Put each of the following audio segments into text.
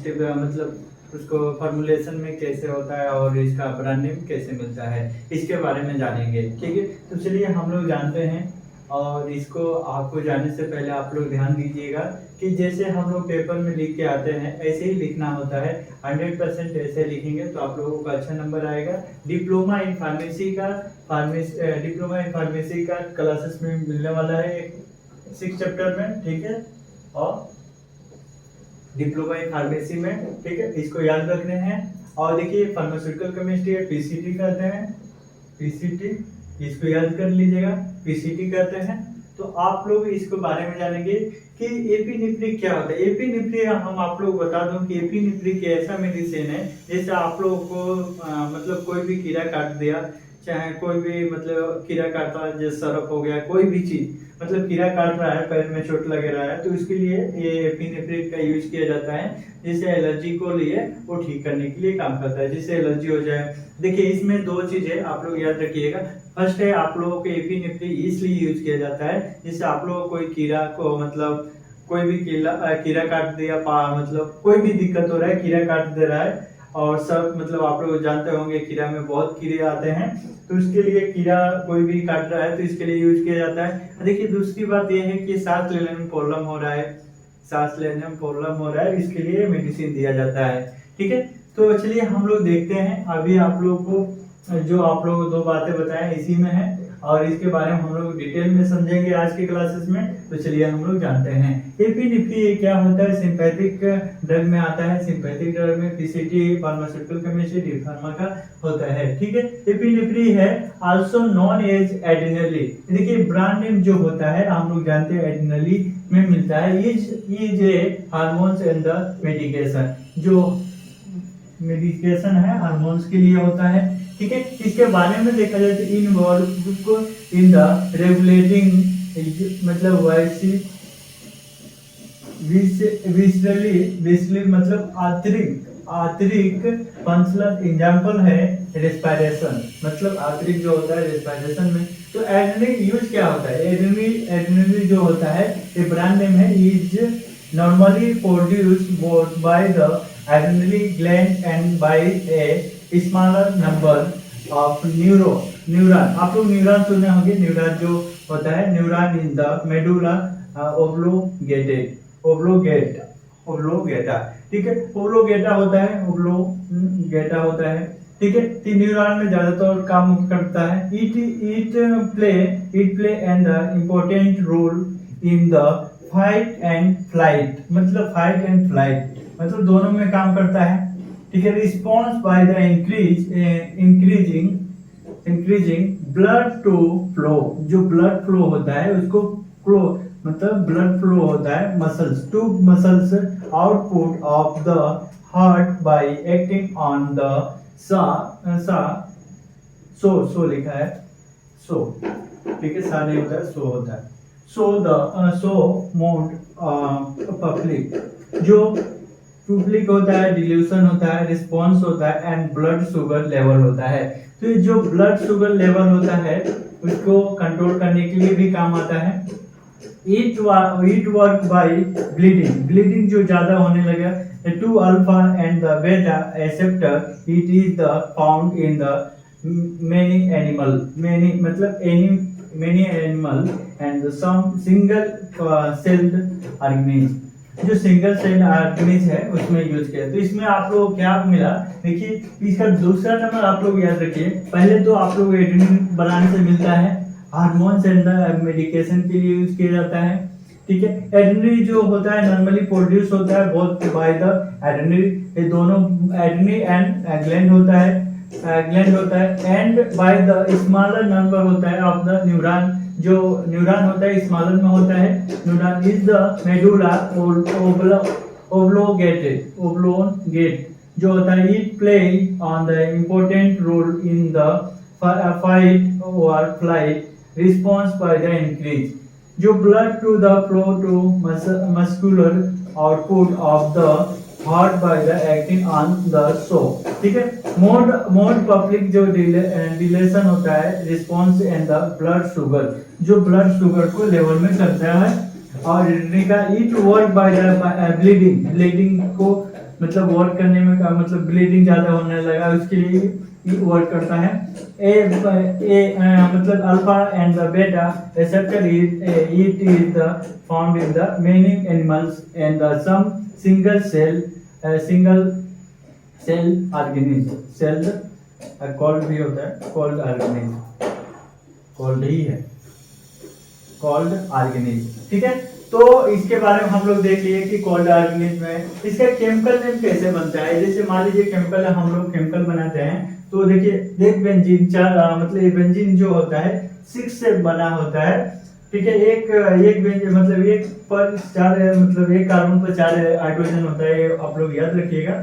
Chemistry मतलब उसको formulation में कैसे होता है और इसका ब्रांड नेम कैसे मिलता है, इसके बारे में जानेंगे। ठीक है, तो चलिए हम लोग जानते हैं। और इसको आपको जानने से पहले आप लोग ध्यान दीजिएगा कि जैसे हम लोग पेपर में लिख के आते हैं ऐसे ही लिखना होता है। 100% ऐसे लिखेंगे तो आप लोगों को अच्छा नंबर आएगा। डिप्लोमा इन फार्मेसी का क्लासेस में मिलने वाला है 6 चैप्टर में। ठीक है, और डिप्लोमा इन फार्मेसी में, ठीक है, इसको याद रखने हैं। और देखिए फार्मास्यूटिकल केमिस्ट्री है, पीसीटी कहते हैं, पीसीटी, इसको याद कर लीजिएगा, पीसीटी कहते हैं। तो आप लोग इसके बारे में जानेंगे कि एपिनेफ्रिन क्या होता है। एपिनेफ्रिन हम आप लोग बता दूं कि एपिनेफ्रिन एक ऐसा मेडिसिन है जैसे आप लोगों को मतलब कोई भी कीड़ा काट दिया, चाहे कोई भी मतलब कीड़ा काटता है, जैसे सरफ हो गया, कोई भी चीज मतलब कीड़ा काट रहा है, पैर में चोट लग रहा है, तो इसके लिए ये एपिनेफ्रिन का यूज किया जाता है। जिससे एलर्जी को लिए वो ठीक करने के लिए काम करता है, जिससे एलर्जी हो जाए। देखिए इसमें 2 चीजें आप लोग याद रखिएगा। फर्स्ट है आप लोगों को एपिनेफ्रिन इसलिए यूज किया जाता है जिससे आप लोगों को कोई कीड़ा को मतलब कोई भी कीड़ा काट दिया, मतलब कोई भी दिक्कत हो रहा है, कीड़ा काट दे रहा है, और सब मतलब आप लोग जानते होंगे कीड़ा में बहुत कीड़े आते हैं, तो उसके लिए कीड़ा कोई भी काट रहा है तो इसके लिए यूज किया जाता है। देखिए दूसरी बात यह है कि सांस लेने में प्रॉब्लम हो रहा है, सांस लेने में प्रॉब्लम हो रहा है, इसके लिए मेडिसिन दिया जाता है। ठीक है, तो चलिए हम लोग देखते हैं। अभी आप लोगों को जो आप लोगों को 2 बातें बताएं इसी में है, और इसके बारे में हम लोग डिटेल में समझेंगे आज के क्लासेस में। तो चलिए हम लोग जानते हैं एपिनेफ्रिन क्या होता है। सिंपैथिक ड्रग में आता है, सिंपैथिक ड्रग में PCT pharmaceutical chemistry D pharma का होता है। ठीक है, एपिनेफ्रिन है आल्सो नॉन एज एड्रेनली। देखिए ब्रांड नेम जो होता है हम लोग जानते हैं एड्रेनली में मिलता है। ये हार्मोन्स एंड द मेडिकेशन, जो मेडिकेशन है हार्मोन्स के लिए होता है। ठीक है, इसके बारे में देखा जाए तो इन्वॉल्व इन द रेगुलेटिंग मतलब विसरली मतलब आंतरिक फंक्शनल एग्जांपल है रेस्पिरेशन, मतलब आंतरिक जो होता है रेस्पिरेशन में। तो एड्रेनलिन यूज क्या होता है। एड्रेनलिन जो होता है ये ब्रांड नेम है, is normally produced both by the adrenaline gland and by a smaller number of neuron। आप लोग न्यूरॉन सुने होंगे। न्यूरॉन जो होता है, neuron in the medulla oblongata. ठीक है, ओब्लोगेटा होता है। ठीक है, तो न्यूरॉन में ज्यादातर काम करता है। It play and the important role in the fight and flight, मतलब फाइट एंड फ्लाइट मतलब दोनों में काम करता है। ठीक है, response by the increasing blood to flow, जो ब्लड फ्लो होता है उसको फ्लो मतलब ब्लड फ्लो होता है muscles output of the heart by acting on the so लिखा है सो। ठीक है, सा नहीं होता है, सो होता है। सो मोड पब्लिक, जो पब्लिक होता है, डिल्यूशन होता है, रिस्पॉन्स होता है एंड ब्लड शुगर लेवल होता है। तो जो ब्लड शुगर लेवल होता है उसको कंट्रोल करने के लिए भी काम आता है। इट वर्क बाय ब्लीडिंग जो ज्यादा होने लगा, टू अल्फा एंड द बेटा acceptor, it is the found in the many animal and some single celled organism, जो सिंगल सेल ऑर्गेनिज्म है उसमें यूज किया। तो इसमें आप लोग क्या मिला, देखिए इसका दूसरा नंबर आप लोग याद रखिए। पहले तो आप लोग एड्रेनलिन बनाने से मिलता है, हार्मोन्स एंड मेडिकेशन के लिए यूज किया जाता है। ठीक है, एड्रेनलिन जो होता है नॉर्मली प्रोड्यूस होता है बोथ बाय द एड्रेनलिन, ये दोनों एड्रेनलिन एंड ग्लैंड होता है and by the smaller number होता है ऑफ द न्यूरॉन, जो न्यूरॉन होता है स्मॉलर में होता है। Neuron is the medulla oblongata जो होता है, it play on the important role in the fight और flight response by the increase, जो blood to the flow to muscular output of the heart by the acting on the so. ठीक है, mode public जो relation होता है response and the blood sugar, जो blood sugar को level में करता है। और it work by the bleeding को मतलब वर्क करने में का मतलब ब्लीडिंग ज्यादा होने लगा, उसके लिए ये वर्क करता है। मतलब alpha and the beta receptor it is the found in the many animals and the some single cell organism, cell called भी होता है, कॉल्ड ऑर्गेनिज्म, कॉल्ड ही है, कॉल्ड ऑर्गेनिज्म। ठीक है, तो इसके बारे में हम लोग देख लिए कि कोल्ड ऑर्गेनिज्म है। इसका केमिकल नेम कैसे बनता है, जैसे मान लीजिए केमिकल है, हम लोग केमिकल बनाते हैं तो देखिए एक बेंजीन मतलब ये बेंजीन जो होता है 6 से बना होता है। ठीक है, एक बेंजीन मतलब एक पर 4 मतलब एक कार्बन पर 4 हाइड्रोजन होता है, आप लोग याद रखिएगा।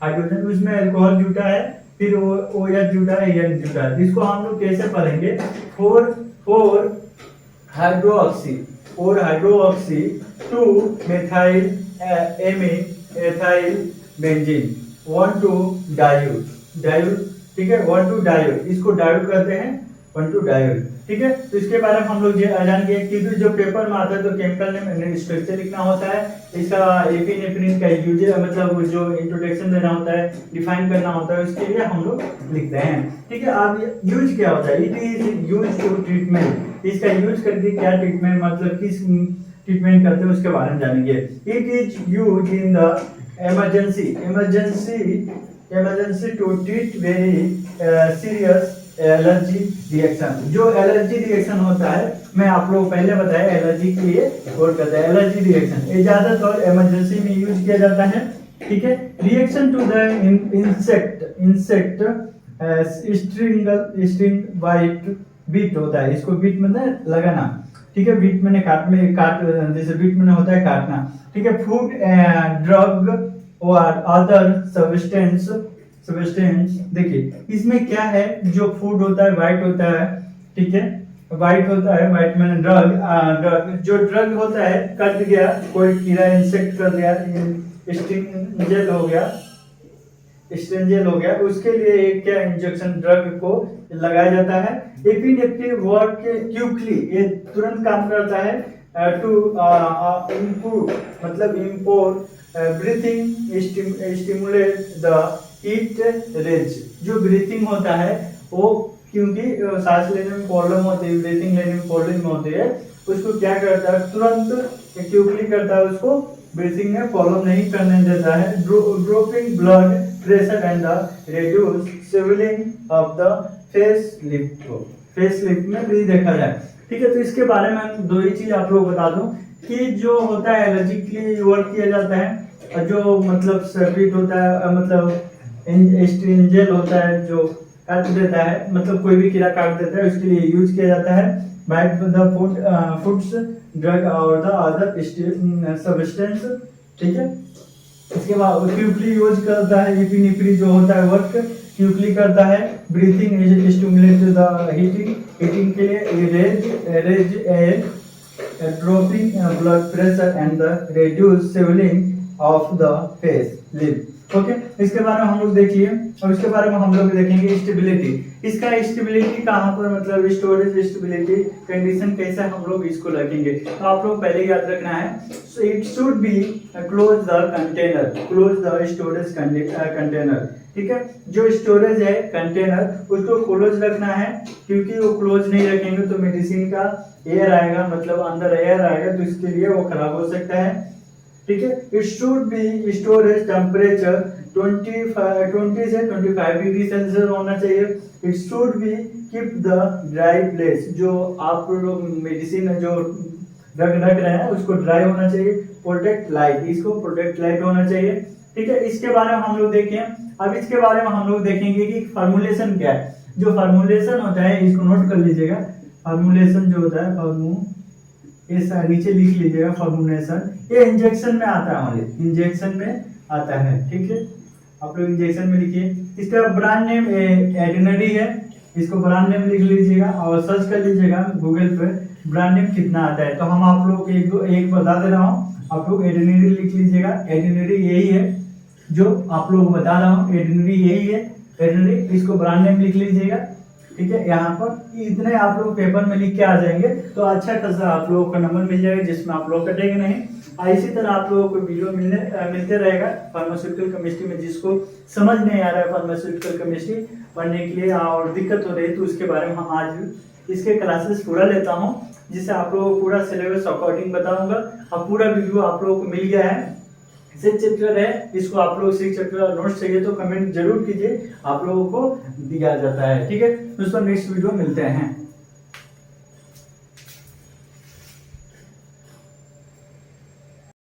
हाइड्रोजन उसमें अल्कोहल जुटा है, फिर ओ एच जुटा है, एन जुटा है। इसको हम लोग कैसे पढ़ेंगे, 4 hydroxy 2 methyl amine ethyl benzene 1 2 diol। ठीक है, 1 2 डायोल, इसको डायोल कहते हैं, 1 2 डायोल। ठीक है, तो इसके बारे में हम लोग जानेंगे कि जो पेपर में आता है तो केमिकल नेम स्ट्रक्चर लिखना होता है, इसका एपिनेफ्रिन का यूज मतलब जो इंट्रोडक्शन देना होता है, डिफाइन करना होता है, उसके लिए हम लोग लिखते हैं। ठीक है, अब यूज क्या होता है, it is use to treatment, इसका यूज करके क्या ट्रीटमेंट मतलब किस ट्रीटमेंट करते हैं उसके बारे में जानेंगे। It is use in the emergency to treat very serious allergy reaction. जो एलर्जी रिएक्शन होता है, मैं आप लोग पहले बताया एलर्जी के लिए कोड करता है, एलर्जी रिएक्शन ये ज्यादातर इमरजेंसी में यूज किया जाता है। ठीक है, reaction to the insect string white beat होता है, इसको बीट मतलब लगाना। ठीक है, बीट मैंने काट जैसे बीट मैंने होता है काटना। ठीक है, फूड ड्रग और अदर सब्सटेंस देखिए इसमें क्या है, जो फूड होता है वाइट होता है। ठीक है, वाइट होता है, वाइट मैंने ड्रग जो ड्रग होता है कट गया, कोई कीड़ा इंसेक्ट कर दिया, स्टिंजेल हो गया, उसके लिए क्या इंजेक्शन ड्रग को लगाया जाता है। एपिनेफ्रिन वर्क क्विकली, ये तुरंत काम करता है टू इम्प्रूव मतलब import breathing stimulate the heart raise. जो ब्रीथिंग होता है वो क्योंकि सांस लेने में प्रॉब्लम होती है, ब्रीथिंग लेने में प्रॉब्लम होती है, उसको क्या करता है तुरंत क्विकली करता है, उसको ब्रीथिंग में प्रॉब्लम नहीं करने देता है। Dropping blood pressure and the reduce swelling of the face lip में भी देखा जाए। ठीक है, तो इसके बारे में दो ही चीज आप लोग बता दूं कि जो होता है एलर्जी के लिए वर्क किया जाता है, और जो मतलब सर्बिट होता है मतलब स्ट्रिंजेल होता है जो काट देता है, मतलब कोई भी कीड़ा काट देता है, उसके लिए यूज किया जाता है। बाइट द फूड्स ड्रग और द अदर सब्सटेंस। ठीक है, इसके बाद क्विकली यूज करता है, एपिनेफ्रिन जो होता है वर्क क्विकली करता है। ब्रीथिंग स्टिमुलेट द हीटिंग के लिए raise air dropping blood pressure and the reduce swelling of the face lip. Okay, इसके बारे में हम लोग देखिए, और इसके बारे में हम लोग देखेंगे स्टेबिलिटी। इसका स्टेबिलिटी कहाँ पर मतलब स्टोरेज स्टेबिलिटी कंडीशन कैसे हम लोग इसको रखेंगे, तो आप लोग पहले याद रखना है, so it should be close the storage container. ठीक है, जो स्टोरेज है कंटेनर उसको क्लोज रखना है, क्योंकि वो क्लोज नहीं रखेंगे तो मेडिसिन का एयर आएगा, मतलब अंदर एयर आएगा, तो इसके लिए वो खराब हो सकता है। ठीक है, it should be storage temperature 20 से 25 डिग्री सेल्सियस होना चाहिए। It should be keep the dry place, जो आप लोग मेडिसिन जो रख रहे हैं उसको ड्राई होना चाहिए। प्रोटेक्ट लाइट, इसको प्रोटेक्ट लाइट होना चाहिए। ठीक है, इसके बारे में हम लोग देखें। अब इसके बारे में हम लोग देखेंगे कि फार्मूलेशन क्या है। जो फार्मूलेशन होता है इसको नोट कर लीजिएगा, फार्मूलेशन जो होता है इस नीचे लिख लीजिएगा फॉर्मुलेशन। ये इंजेक्शन में आता है, हमारे इंजेक्शन में आता है। ठीक है, आप लोग इंजेक्शन में लिखिए। इसका ब्रांड नेम एडिनरी है, इसको ब्रांड नेम लिख लीजिएगा और सर्च कर लीजिएगा गूगल पे ब्रांड नेम कितना आता है। तो हम आप लोग को एक बता दे रहा हूँ, आप लोग एडिनरी लिख लीजिएगा। एडिनरी यही है जो आप लोग बता रहा हूँ, एडिनरी यही है एडिनरी, इसको ब्रांड नेम लिख लीजिएगा। ठीक है, यहाँ पर इतने आप लोग पेपर में लिख के आ जाएंगे तो अच्छा खासा आप लोगों का नंबर मिल जाएगा, जिसमें आप लोग कटेंगे नहीं। इसी तरह आप लोगों को वीडियो मिलते रहेगा फार्मास्यूटिकल केमिस्ट्री में। जिसको समझ नहीं आ रहा है फार्मास्यूटिकल केमिस्ट्री पढ़ने के लिए और दिक्कत हो रही है, तो उसके बारे में हम आज इसके क्लासेस पूरा लेता हूँ, जिससे आप लोगों को पूरा सिलेबस अकॉर्डिंग बताऊंगा। अब पूरा वीडियो आप लोगों को मिल गया है। 6 चैप्टर है, इसको आप लोग 6 चैप्टर नोट्स चाहिए तो कमेंट जरूर कीजिए, आप लोगों को दिया जाता है। ठीक है, दोस्तों नेक्स्ट वीडियो मिलते हैं।